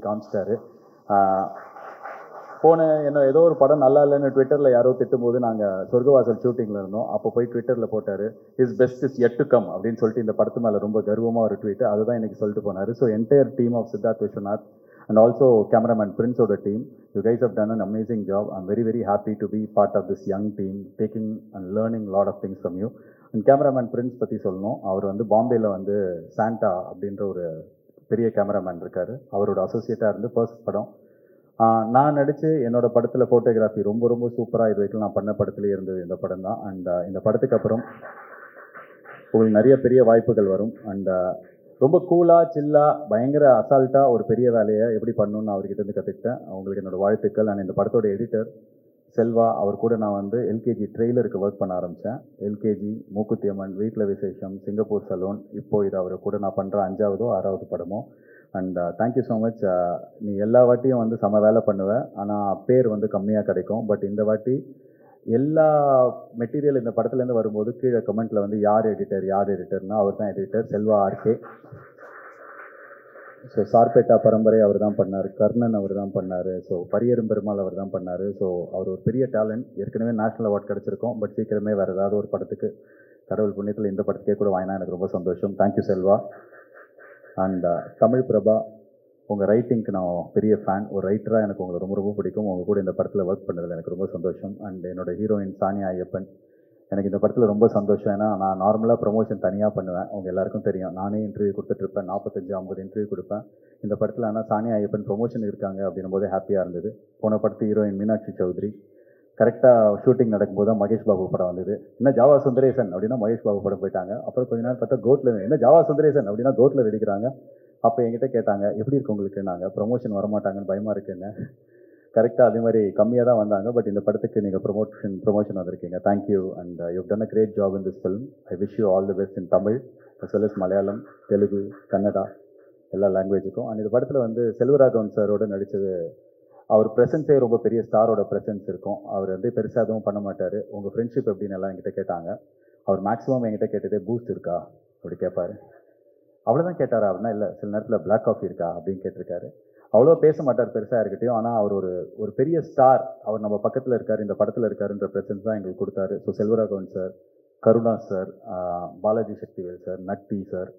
காமிச்சிட்டாரு. போன என்ன ஏதோ ஒரு படம் நல்லா இல்லைன்னு ட்விட்டரில் யாரோ திட்டும்போது நாங்கள் சொர்க்கவாசல் ஷூட்டிங்கில் இருந்தோம். அப்போ போய் ட்விட்டரில் போட்டார், is best is yet to come அப்படின்னு சொல்லிட்டு இந்த படத்து மேலே ரொம்ப கர்வமாக ஒரு ட்வீட். அதுதான் இன்னைக்கு சொல்லிட்டு போனார். So entire team of Siddharth Viswanath and also cameraman Prince of the team, you guys have done an amazing job. I'm very very happy to be part of this young team, taking and learning a lot of things from you. And cameraman Prince பற்றி சொல்லணும். அவர் வந்து பாம்பேயில் வந்து Santa அப்படின்ற ஒரு பெரிய cameraman இருக்கார். அவரோட அசோசியேட்டாக இருந்து ஃபர்ஸ்ட் படம் நான் நடித்து என்னோட படத்தில் ஃபோட்டோகிராஃபி ரொம்ப ரொம்ப சூப்பராக இது வரைக்கும் நான் பண்ண படத்துலேயே இருந்தது இந்த படம் தான். அண்ட் இந்த படத்துக்கு அப்புறம் உங்களுக்கு நிறைய பெரிய வாய்ப்புகள் வரும். அண்ட் ரொம்ப கூலாக சில்லாக பயங்கர அசால்ட்டாக ஒரு பெரிய வேலையை எப்படி பண்ணணும்னு அவர்கிட்ட இருந்து கற்றுக்கிட்டேன். அவங்களுக்கு என்னோடய வாழ்த்துக்கள். அண்ட் இந்த படத்தோட எடிட்டர் செல்வா, அவர் கூட நான் வந்து எல்கேஜி ட்ரெய்லருக்கு ஒர்க் பண்ண ஆரம்பித்தேன். எல்கேஜி, மூக்குத்தி அம்மன், வீட்டில் விசேஷம், சிங்கப்பூர் சலூன், இப்போது இது அவர் கூட நான் பண்ணுற 5ஆவதோ 6ஆவது படமோ. And thank you so much. நீ எல்லா வாட்டியும் வந்து செம வேலை பண்ணுவேன், ஆனால் பேர் வந்து கம்மியாக கிடைக்கும். பட் இந்த வாட்டி எல்லா மெட்டீரியல் இந்த படத்துலேருந்து வரும்போது கீழே கமெண்ட்டில் வந்து யார் எடிட்டர்னா அவர் தான் editor, Selva RK. So Sarpatta Parambarai அவர் தான் பண்ணார், கர்ணன் அவர் தான் பண்ணார், ஸோ பரியரும் பெருமாள் அவர் தான் பண்ணார். ஸோ அவர் ஒரு பெரிய டேலண்ட். ஏற்கனவே நேஷனல் அவார்ட் கிடச்சிருக்கோம். பட் சீக்கிரமே வேறு ஏதாவது ஒரு படத்துக்கு கடவுள் புண்ணியத்தில் இந்த படத்துக்கே கூட வாங்கினா எனக்கு ரொம்ப சந்தோஷம். தேங்க்யூ செல்வா. அண்ட் தமிழ் பிரபா, உங்கள் ரைட்டிங்க்கு நான் பெரிய ஃபேன். ஒரு ரைட்டராக எனக்கு உங்களை ரொம்ப ரொம்ப பிடிக்கும். உங்கள் கூட இந்த படத்தில் ஒர்க் பண்ணுறதுல எனக்கு ரொம்ப சந்தோஷம். அண்ட் என்னோடய ஹீரோயின் சானியா ஐயப்பன், எனக்கு இந்த படத்தில் ரொம்ப சந்தோஷம். ஏன்னா நான் நார்மலாக ப்ரமோஷன் தனியாக பண்ணுவேன், அவங்க எல்லாருக்கும் தெரியும். நானே இன்டர்வியூ கொடுத்துட்ருப்பேன், 45-50 இன்டர்வியூ கொடுப்பேன். இந்த படத்தில் ஆனால் சானியா ஐயப்பன் ப்ரொமோஷன் இருக்காங்க அப்படின்னும் போதே ஹாப்பியாக இருந்தது. போன படத்து ஹீரோயின் மீனாட்சி சௌத்ரி, கரெக்டாக ஷூட்டிங் நடக்கும்போது தான் மகேஷ் பாபு படம் வந்தது. என்ன ஜாவா சுந்தரேசன் அப்படின்னா மகேஷ் பாபு படம் போயிட்டாங்க. அப்புறம் கொஞ்ச நேரம் பார்த்தா கோட்டில் என்ன ஜாவா சுந்தரேசன் அப்படின்னா கோட்டில் வெடிக்கிறாங்க. அப்போ என்கிட்ட கேட்டாங்க, எப்படி இருக்கு உங்களுக்கு? நாங்கள் ப்ரொமோஷன் வரமாட்டாங்கன்னு பயமாக இருக்குன்னு. கரெக்டாக அதே மாதிரி கம்மியாக தான் வந்தாங்க. பட் இந்த படத்துக்கு நீங்கள் ப்ரொமோஷன் வந்திருக்கீங்க. Thank you. And you done a great job in this film. I wish you all the best in Tamil as well as Malayalam, Telugu, Kannada, எல்லா லாங்குவேஜுக்கும். அண்ட் இந்த படத்தில் வந்து செல்வராகவன் சாரோடு நடித்தது, அவர் ப்ரெசன்ஸே ரொம்ப பெரிய ஸ்டாரோட ப்ரெசன்ஸ் இருக்கும். அவர் வந்து பெருசாக எதுவும் பண்ண மாட்டார். உங்கள் ஃப்ரெண்ட்ஷிப் எப்படின்னு எல்லாம் என்கிட்ட கேட்டாங்க. அவர் மேக்ஸிமம் என்கிட்ட கேட்டதே பூஸ்ட் இருக்கா அப்படி கேட்பார். அவ்வளோதான் கேட்டாரா அப்படின்னா, இல்லை சில நேரத்தில் பிளாக் காஃபி இருக்கா அப்படின்னு கேட்டிருக்காரு. அவ்வளோ பேச மாட்டார் பெருசாக இருக்கட்டும். ஆனால் அவர் ஒரு பெரிய ஸ்டார், அவர் நம்ம பக்கத்தில் இருக்கார், இந்த படத்தில் இருக்காருன்ற ப்ரெசன்ஸ் தான் எங்களுக்கு கொடுத்தாரு. So Selvaraghavan sir, Karuna sir, Balaji Sakthivel sir, Natty sir,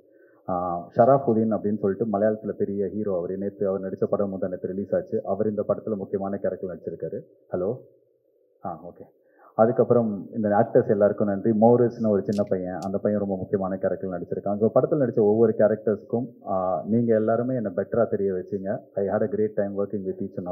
Sharafudheen அப்படின்னு சொல்லிட்டு மலையாளத்தில் பெரிய ஹீரோ. அவர் நேற்று அவர் நடித்த படம் வந்து நேற்று ரிலீஸ் ஆச்சு. அவர் இந்த படத்தில் முக்கியமான கேரக்டர் நடிச்சிருக்காரு. Hello, okay. அதுக்கப்புறம் இந்த ஆக்டர்ஸ் எல்லாருக்கும் நன்றி. மோரிஸ்னு ஒரு சின்ன பையன், அந்த பையன் ரொம்ப முக்கியமான கேரக்டர் நடிச்சிருக்காங்க. ஸோ படத்தில் நடித்த ஒவ்வொரு கேரக்டர்ஸ்க்கும் நீங்கள் எல்லாருமே என்னை பெட்டராக தெரிய வச்சிங்க. I had a great time working with each and